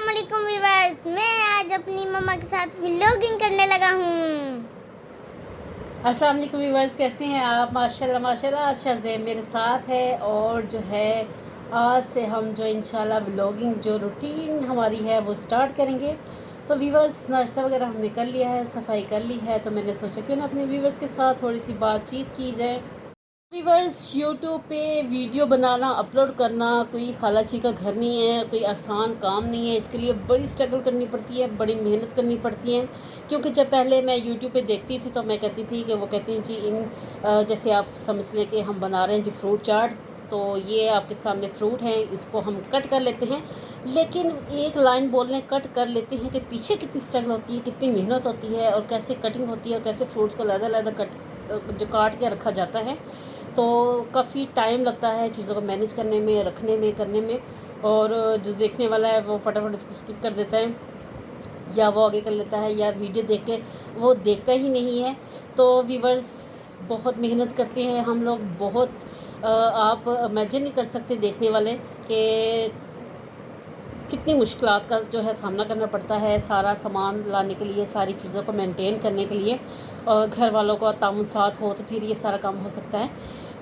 वालेकुम व्यूअर्स, मैं आज अपनी मम्मा के साथ व्लॉगिंग करने लगा हूँ। अस्सलाम वालेकुम व्यूअर्स, कैसे हैं आप? माशाल्लाह माशाल्लाह। आज शाज़ेब मेरे साथ है और जो है आज से हम जो इंशाल्लाह व्लॉगिंग जो रूटीन हमारी है वो स्टार्ट करेंगे। तो व्यूअर्स, नाश्ता वगैरह हमने कर लिया है, सफाई कर ली है, तो मैंने सोचा क्यों ना अपने व्यूअर्स के साथ थोड़ी सी बातचीत की जाए। व्यूअर्स, यूट्यूब पे वीडियो बनाना, अपलोड करना कोई खालाची का घर नहीं है, कोई आसान काम नहीं है। इसके लिए बड़ी स्ट्रगल करनी पड़ती है, बड़ी मेहनत करनी पड़ती है। क्योंकि जब पहले मैं यूट्यूब पे देखती थी तो मैं कहती थी कि वो कहते हैं जी जैसे आप समझ लें कि हम बना रहे हैं जी फ्रूट चाट, तो ये आपके सामने फ्रूट हैं, इसको हम कट कर लेते हैं। लेकिन एक लाइन बोलने कट कर लेते हैं कि पीछे कितनी स्ट्रगल होती है, कितनी मेहनत होती है, और कैसे कटिंग होती है, और कैसे फ्रूट्स को अलग-अलग जो काट के रखा जाता है। तो काफ़ी टाइम लगता है चीज़ों को मैनेज करने में, रखने में, करने में। और जो देखने वाला है वो फटाफट उसको स्किप कर देता है, या वो आगे कर लेता है, या वीडियो देख के वो देखता ही नहीं है। तो व्यूअर्स, बहुत मेहनत करते हैं हम लोग, बहुत आप इमेजिन नहीं कर सकते देखने वाले कि कितनी मुश्किलात का जो है सामना करना पड़ता है, सारा सामान लाने के लिए, सारी चीज़ों को मेंटेन करने के लिए। और घर वालों का ताउन साथ हो तो फिर ये सारा काम हो सकता है।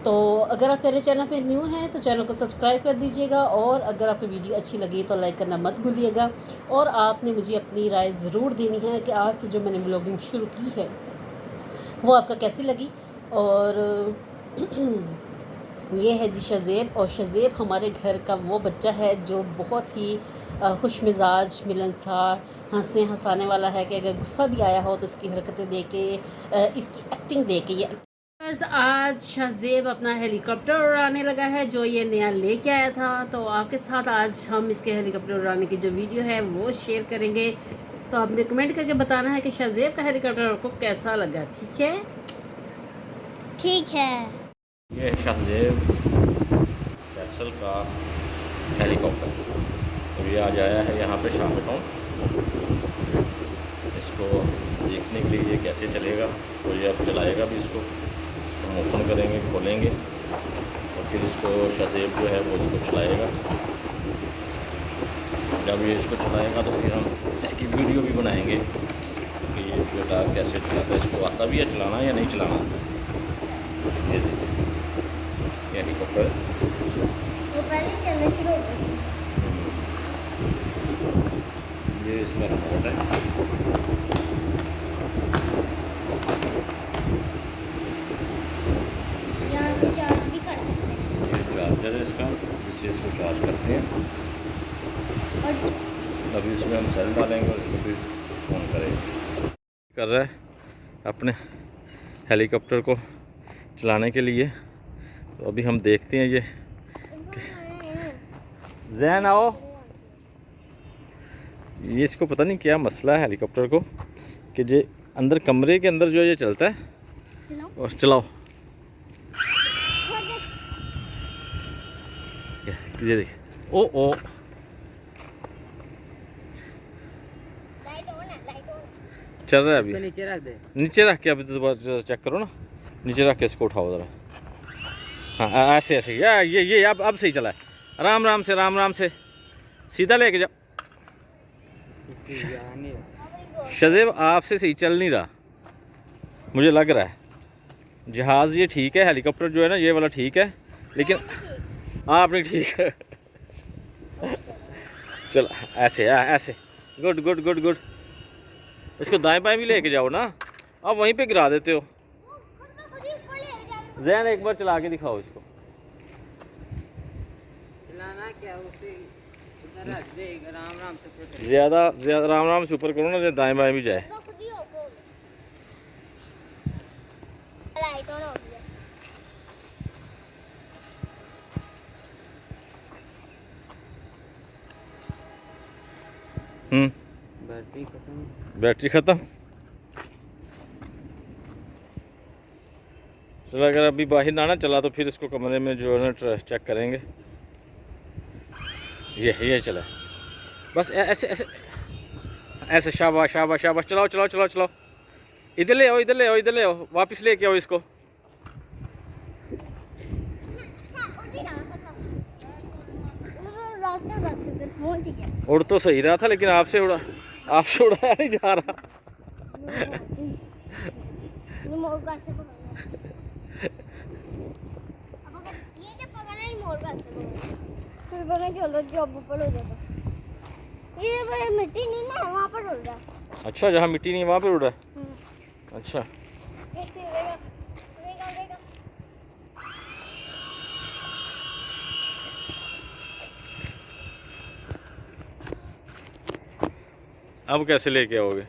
तो अगर आप मेरे चैनल पे न्यू हैं तो चैनल को सब्सक्राइब कर दीजिएगा, और अगर आपको वीडियो अच्छी लगी तो लाइक करना मत भूलिएगा। और आपने मुझे अपनी राय ज़रूर देनी है कि आज से जो मैंने ब्लॉगिंग शुरू की है वो आपका कैसी लगी। और ये है जी शाज़ेब, और शाज़ेब हमारे घर का वो बच्चा है जो बहुत ही खुश मिजाज, मिलनसार, हंसाने वाला है कि अगर गुस्सा भी आया हो तो इसकी हरकतें देख के, इसकी एक्टिंग देख के ये। आज शाज़ेब अपना हेलीकॉप्टर उड़ाने लगा है जो ये नया लेके आया था। तो आपके साथ आज हम इसके हेलीकॉप्टर उड़ाने की जो वीडियो है वो शेयर करेंगे। तो आपने कमेंट करके बताना है कि शाज़ेब का हेलीकॉप्टर आपको कैसा लगा। ठीक है? ठीक है। ये शाज़ेब फैसल का हेलीकॉप्टर तो ये आज आया है यहाँ पे शाह टाउन। इसको देखने के लिए ये कैसे चलेगा, तो ये अब चलाएगा भी इसको हम ओपन करेंगे, खोलेंगे, और फिर इसको शाज़ेब जो है वो इसको चलाएगा। जब ये इसको चलाएगा तो फिर हम इसकी वीडियो भी बनाएंगे कि ये बेटा कैसे चलाता है, इसको आता भी है चलाना या नहीं चलाना। ये देखिए, ये हेलीकॉप्टर वो पहले चलना शुरू हो गया। ये इसमें रिमोट है। यहाँ से चार्ज भी कर सकते हैं। ये चार्जर है इसका, इससे इसको चार्ज करते हैं। और अभी इसमें हम सेल डालेंगे और इसको फिर ऑन करेंगे। कर रहा है अपने हेलीकॉप्टर को चलाने के लिए। तो अभी हम देखते हैं ये जैन आओ। ये इसको पता नहीं क्या मसला है हेलीकॉप्टर को कि जे अंदर कमरे के अंदर जो ये चलता है और चलाओ। ये देखिए, ओ ओ लाइट ऑन है, लाइट ऑन। चल रहा है अभी। नीचे रख दे। नीचे रख के अभी तो दोबारा चेक करो ना, नीचे रख के इसको उठाओ ज़रा। हाँ ऐसे ऐसे, ये अब सही चला है। आराम आराम से, राम राम से, सीधा लेके जाओ। शाज़ेब आपसे सही चल नहीं रहा, मुझे लग रहा है। जहाज़ ये ठीक है, हेलीकॉप्टर जो है ना ये वाला ठीक है, लेकिन आप नहीं ठीक है। चल ऐसे ऐसे, गुड गुड गुड गुड। इसको दाएं बाएं भी लेके जाओ ना, आप वहीं पे गिरा देते हो। जैन एक बार चला के दिखाओ इसको। चलाना क्या उसे उधर रख दे, आराम आराम से ऊपर कर। ज़्यादा राम राम से ऊपर करो ना, जो दाएं बाएं भी जाए। लाइट ऑन हो गया। बैटरी खत्म। चलो अगर अभी बाहर ना चला तो फिर इसको कमरे में जो है ना चेक करेंगे। ये चला, बस ऐसे ऐसे ऐसे, शाबाश शाबाश शाबाश, चलाओ चलाओ चलाओ चलाओ। इधर ले आओ, इधर ले आओ, इधर ले आओ, वापस लेके आओ इसको। रास्ते पहुंच गया। उड़ तो सही रहा था लेकिन आपसे उड़ाया नहीं जा रहा। ये मोर का से पकड़ना। अब अगर ये जब पकड़ना है मोर का से पकड़ना। फिर पकड़ चलो जब ऊपर हो जाएगा। ये मिट्टी नहीं ना वहाँ पर उड़ रहा है। अच्छा, जहाँ मिट्टी नहीं वहाँ पे उड़ रहा है। अच्छा, कैसे उड़ेगा उड़ेगा उड़ेगा। अब कैसे लेके आओगे?